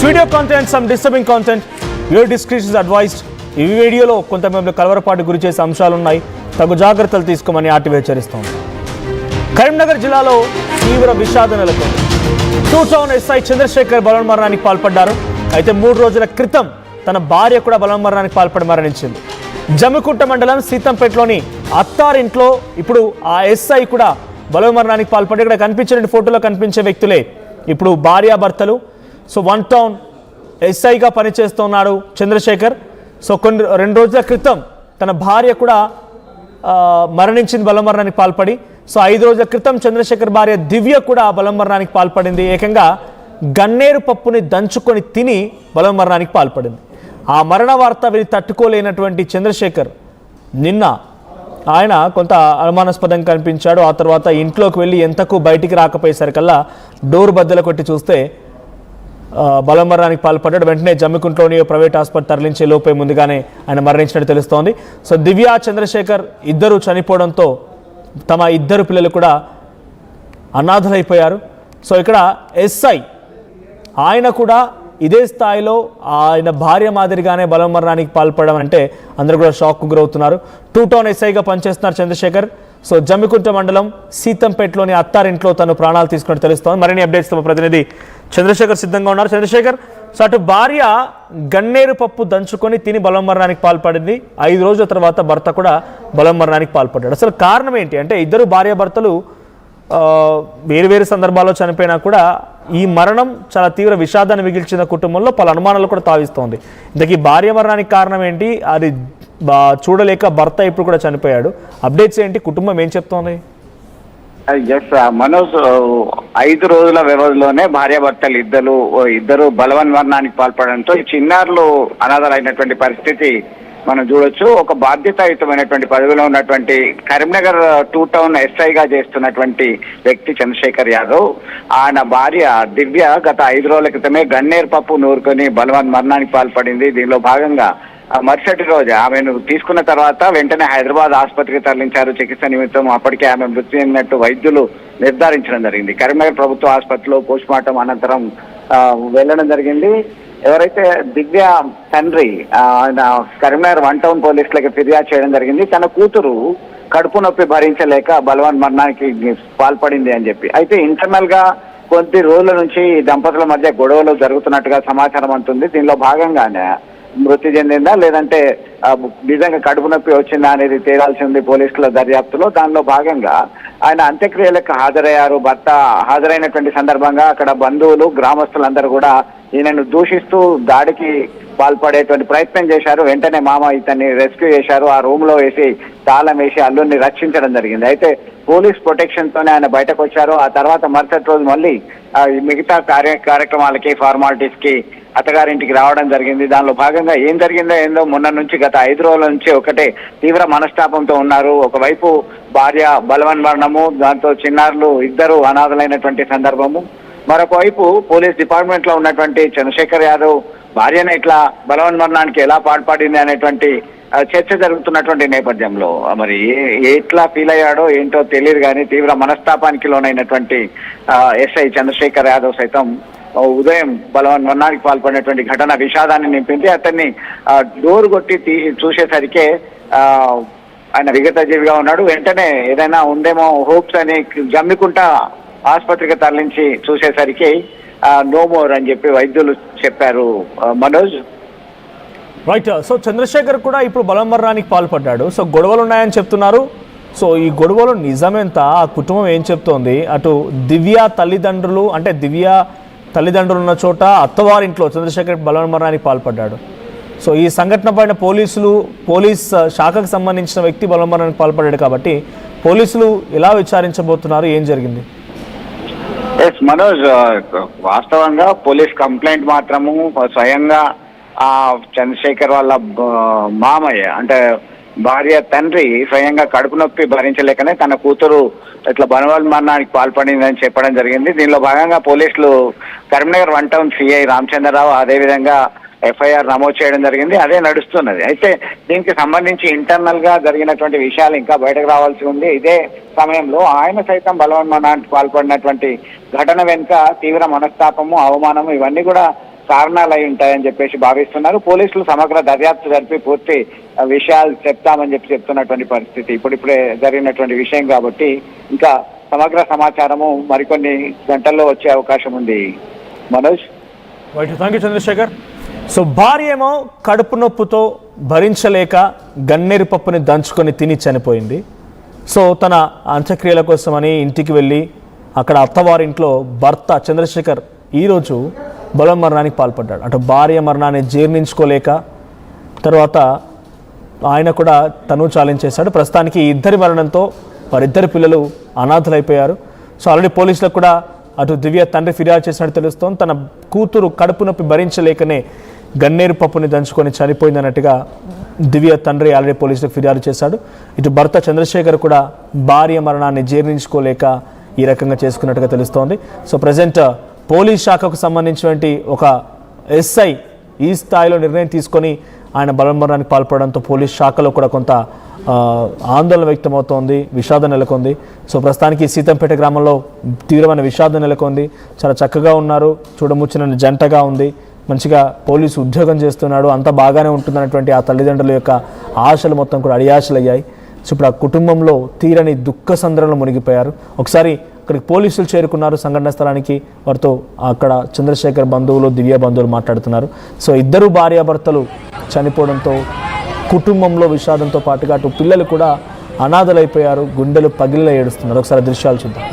video content some disturbing content. Your discretion is advised. ఈ వీడియోలో కొంత మేము కలవరపాటు గురి చేసే అంశాలు ఉన్నాయి. తగు జాగ్రత్తలు తీసుకోమని ఆర్టీవీ హెచ్చరిస్తోంది. కరీంనగర్ జిల్లాలో తీవ్ర విషాదం నెలకొంది. 2 టౌన్ ఎస్ఐ చంద్రశేఖర్ బలవన్మరణానికి పాల్పడ్డారు. అయితే 3 రోజుల క్రితం తన భార్య కూడా బలవన్మరణానికి పాల్పడి మరణించింది. జమ్మికుంట మండలం సీతంపేటలోని అత్తారింట్లో ఇప్పుడు ఆ ఎస్ఐ కూడా బలవన్మరణానికి పాల్పడి ఇక్కడ కనిపించిన ఫోటోలో కనిపించే వ్యక్తులే ఇప్పుడు భార్యాభర్తలు. సో 1 టౌన్ ఎస్ఐగా పనిచేస్తున్నాడు చంద్రశేఖర్. సో 2 రోజుల క్రితం తన భార్య కూడా మరణించింది బలవన్మరణానికి పాల్పడి. సో 5 రోజుల క్రితం చంద్రశేఖర్ భార్య దివ్య కూడా బలవన్మరణానికి పాల్పడింది. ఏకంగా గన్నేరు పప్పుని దంచుకొని తిని బలవన్మరణానికి పాల్పడింది. ఆ మరణ వార్త విని తట్టుకోలేనటువంటి చంద్రశేఖర్ నిన్న ఆయన కొంత అనుమానాస్పదంగా కనిపించాడు. ఆ తర్వాత ఇంట్లోకి వెళ్ళి ఎంతకు బయటికి రాకపోయేసరికల్లా డోర్ బద్దలు కొట్టి చూస్తే బలవన్మరణానికి పాల్పడ్డాడు. వెంటనే జమ్మికుంటలోని ప్రైవేట్ హాస్పిటల్ తరలించే లోపే ముందుగానే ఆయన మరణించినట్టు తెలుస్తోంది. సో దివ్య చంద్రశేఖర్ ఇద్దరు చనిపోవడంతో తమ 2 పిల్లలు కూడా అనాథలైపోయారు. సో ఇక్కడ ఎస్ఐ ఆయన కూడా ఇదే స్థాయిలో ఆయన భార్య మాదిరిగానే బలవన్మరణానికి పాల్పడడం అంటే అందరూ కూడా షాక్కు గురవుతున్నారు. 2 టౌన్ ఎస్ఐగా పనిచేస్తున్నారు చంద్రశేఖర్. సో జమ్మికుంట మండలం సీతంపేటలోని అత్తారింట్లో తను ప్రాణాలు తీసుకున్నట్టు తెలుస్తోంది. మరిన్ని అప్డేట్స్ తమ ప్రతినిధి చంద్రశేఖర్ సిద్ధంగా ఉన్నారు. చంద్రశేఖర్, సో అటు భార్య గన్నేరు పప్పు దంచుకొని తిని బలవన్మరణానికి పాల్పడింది. 5 రోజుల తర్వాత భర్త కూడా బలవన్మరణానికి పాల్పడ్డాడు. అసలు కారణం ఏంటి అంటే ఇద్దరు భార్యాభర్తలు వేరు సందర్భాల్లో చనిపోయినా కూడా ఈ మరణం చాలా తీవ్ర విషాదాన్ని మిగిల్చిన కుటుంబంలో పలు అనుమానాలు కూడా తావిస్తోంది. ఇంతకీ భార్య మరణానికి కారణం ఏంటి, అది చూడలేక భర్త ఇప్పుడు కూడా చనిపోయాడు. అప్డేట్స్ ఏంటి, కుటుంబం ఏం చెప్తోంది? ఎస్ మనోజ్, 5 రోజుల వ్యవధిలోనే భార్యాభర్తలు ఇద్దరు బలవన్మరణానికి పాల్పడడంతో చిన్నారులు అనాథలైనటువంటి పరిస్థితి మనం చూడొచ్చు. ఒక బాధ్యతాయుతమైనటువంటి పదవిలో ఉన్నటువంటి కరీంనగర్ 2 టౌన్ ఎస్ఐగా చేస్తున్నటువంటి వ్యక్తి చంద్రశేఖర్ యాదవ్, ఆయన భార్య దివ్య గత 5 రోజుల క్రితమే గన్నేరు పప్పు నూరుకొని బలవన్మరణానికి పాల్పడింది. దీనిలో భాగంగా మరుసటి రోజు ఆమెను తీసుకున్న తర్వాత వెంటనే హైదరాబాద్ ఆసుపత్రికి తరలించారు చికిత్స నిమిత్తం. అప్పటికే ఆమె మృతి చెందినట్టు వైద్యులు నిర్ధారించడం జరిగింది. కరీంనగర్ ప్రభుత్వ హాస్పిటల్లో పోస్ట్మార్టం అనంతరం వెళ్ళడం జరిగింది. ఎవరైతే దివ్య తండ్రి ఆయన కరీంనగర్ 1 టౌన్ పోలీసులకి ఫిర్యాదు చేయడం జరిగింది. తన కూతురు కడుపు నొప్పి భరించలేక బలవన్మరణానికి పాల్పడింది అని చెప్పి. అయితే ఇంటర్నల్ గా కొద్ది రోజుల నుంచి దంపతుల మధ్య గొడవలు జరుగుతున్నట్టుగా సమాచారం అంటుంది. దీనిలో భాగంగానే మృతి చెందిందా లేదంటే నిజంగా కడుపు నొప్పి వచ్చిందా అనేది తేలాల్సి ఉంది పోలీసుల దర్యాప్తులో. దానిలో భాగంగా ఆయన అంత్యక్రియలకు హాజరయ్యారు. భర్త హాజరైనటువంటి సందర్భంగా అక్కడ బంధువులు గ్రామస్తులందరూ కూడా ఈయనను దూషిస్తూ దాడికి పాల్పడేటువంటి ప్రయత్నం చేశారు. వెంటనే మామ ఇతన్ని రెస్క్యూ చేశారు. ఆ రూమ్ లో వేసి తాళం వేసి అల్లుడిని రక్షించడం జరిగింది. అయితే పోలీస్ ప్రొటెక్షన్ తోనే ఆయన బయటకు వచ్చారు. ఆ తర్వాత మరుసటి రోజు మళ్ళీ మిగతా కార్యక్రమాలకి ఫార్మాలిటీస్ కి అత్తగారింటికి రావడం జరిగింది. దానిలో భాగంగా ఏం జరిగిందో ఏందో మొన్న నుంచి గత 5 రోజుల నుంచి ఒకటే తీవ్ర మనస్తాపంతో ఉన్నారు. ఒకవైపు భార్య బలవన్మరణము, దాంతో చిన్నారులు 2 అనాథలైనటువంటి సందర్భము. మరొక వైపు పోలీస్ డిపార్ట్మెంట్ లో ఉన్నటువంటి చంద్రశేఖర్ యాదవ్ భార్యను ఇట్లా బలవన్మరణానికి ఎలా పాల్పడింది అనేటువంటి చర్చ జరుగుతున్నటువంటి నేపథ్యంలో మరి ఎట్లా ఫీల్ అయ్యాడో ఏంటో తెలియదు కానీ తీవ్ర మనస్తాపానికి లోనైనటువంటి ఎస్ఐ చంద్రశేఖర్ యాదవ్ సైతం ఉదయం బలవన్మరణానికి పాల్పడినటువంటి ఘటన విషాదాన్ని నింపింది. అతన్ని డోర్ కొట్టి చూసేసరికే ఆయన విగతజీవిగా ఉన్నాడు. వెంటనే ఏదైనా ఉందేమో హోప్స్ అని జమ్మికుంట ఆసుపత్రికి తరలించి చూసేసరికి నో మోర్ అని చెప్పి వైద్యులు చెప్పారు. మనోజ్, రైట్. సో చంద్రశేఖర్ కూడా ఇప్పుడు బలవన్మరణానికి పాల్పడ్డాడు. సో గొడవలు ఉన్నాయని చెప్తున్నారు. సో ఈ గొడవలు నిజమెంత, ఆ కుటుంబం ఏం చెప్తోంది? అటు దివ్య తల్లిదండ్రులు అంటే దివ్య తల్లిదండ్రులు ఉన్న చోట అత్తవారింట్లో చంద్రశేఖర్ బలవన్మరణానికి పాల్పడ్డాడు. సో ఈ సంఘటన పైన పోలీస్ శాఖకు సంబంధించిన వ్యక్తి బలవన్మరణానికి పాల్పడ్డాడు కాబట్టి పోలీసులు ఎలా విచారించబోతున్నారు, ఏం జరిగింది? ఎస్ మనోజ్, వాస్తవంగా పోలీస్ కంప్లైంట్ మాత్రము స్వయంగా ఆ చంద్రశేఖర్ వాళ్ళ మామయ్య అంటే భార్య తండ్రి స్వయంగా కడుపు నొప్పి భరించలేకనే తన కూతురు ఇట్లా బలవన్మరణానికి పాల్పడిందని చెప్పడం జరిగింది. దీనిలో భాగంగా పోలీసులు కరీంనగర్ 1 టౌన్ సిఐ రామచంద్రరావు అదేవిధంగా ఎఫ్ఐఆర్ నమోదు చేయడం జరిగింది. అదే నడుస్తున్నది. అయితే దీనికి సంబంధించి ఇంటర్నల్ గా జరిగినటువంటి విషయాలు ఇంకా బయటకు రావాల్సి ఉంది. ఇదే సమయంలో ఆయన సైతం బలవన్మరణానికి పాల్పడినటువంటి ఘటన వెనుక తీవ్ర మనస్తాపము, అవమానము ఇవన్నీ కూడా కారణాలు అయి ఉంటాయని చెప్పేసి భావిస్తున్నారు. పోలీసులు సమగ్ర దర్యాప్తు జరిపి పూర్తి విషయాలు చెప్తామని చెప్తున్నటువంటి పరిస్థితి. ఇప్పుడిప్పుడే జరిగినటువంటి విషయం కాబట్టి ఇంకా సమగ్ర సమాచారము మరికొన్ని గంటల్లో వచ్చే అవకాశం ఉంది. Manoj. Thank you Chandrashekhar. So భార్య ఏమో కడుపు నొప్పుతో భరించలేక గన్నేరు పప్పుని దంచుకొని తిని చనిపోయింది. సో తన అంత్యక్రియల కోసమని ఇంటికి వెళ్ళి అక్కడ అత్తవారింట్లో భర్త చంద్రశేఖర్ ఈరోజు బలవన్ మరణానికి పాల్పడ్డాడు. అటు భార్య మరణాన్ని జీర్ణించుకోలేక తర్వాత ఆయన కూడా తను చాలించేశాడు. ప్రస్తుతానికి ఈ ఇద్దరి మరణంతో వారిద్దరి పిల్లలు అనాథలైపోయారు. సో ఆల్రెడీ పోలీసులకు కూడా అటు దివ్య తండ్రి ఫిర్యాదు చేసినట్టు తెలుస్తోంది. తన కూతురు కడుపు నొప్పి భరించలేకనే గన్నేరు పప్పుని దంచుకొని చనిపోయిందన్నట్టుగా దివ్య తండ్రి ఆల్రెడీ పోలీసులకు ఫిర్యాదు చేశాడు. ఇటు భర్త చంద్రశేఖర్ కూడా భార్య మరణాన్ని జీర్ణించుకోలేక ఈ రకంగా చేసుకున్నట్టుగా తెలుస్తోంది. సో ప్రజెంట్ పోలీస్ శాఖకు సంబంధించినటువంటి ఒక ఎస్ఐ ఈ స్థాయిలో నిర్ణయం తీసుకొని ఆయన బలవన్మరణానికి పాల్పడడంతో పోలీస్ శాఖలో కూడా కొంత ఆందోళన వ్యక్తమవుతోంది, విషాదం నెలకొంది. సో ప్రస్తుతానికి సీతంపేట గ్రామంలో తీవ్రమైన విషాదం నెలకొంది. చాలా చక్కగా ఉన్నారు, చూడముచ్చిన జంటగా ఉంది, మంచిగా పోలీసు ఉద్యోగం చేస్తున్నాడు, అంతా బాగానే ఉంటుందన్నటువంటి ఆ తల్లిదండ్రుల యొక్క ఆశలు మొత్తం కూడా అడియాశలు అయ్యాయి. సో ఇప్పుడు ఆ కుటుంబంలో తీరని దుఃఖ సంద్రంలో మునిగిపోయారు. ఒకసారి అక్కడికి పోలీసులు చేరుకున్నారు సంఘటన స్థలానికి. వారితో అక్కడ చంద్రశేఖర్ బంధువులు, దివ్య బంధువులు మాట్లాడుతున్నారు. సో ఇద్దరు భార్యాభర్తలు చనిపోవడంతో కుటుంబంలో విషాదంతో పాటుగా అటు పిల్లలు కూడా అనాథలైపోయారు, గుండెలు పగిలిలా ఏడుస్తున్నారు. ఒకసారి దృశ్యాలు చూద్దాం.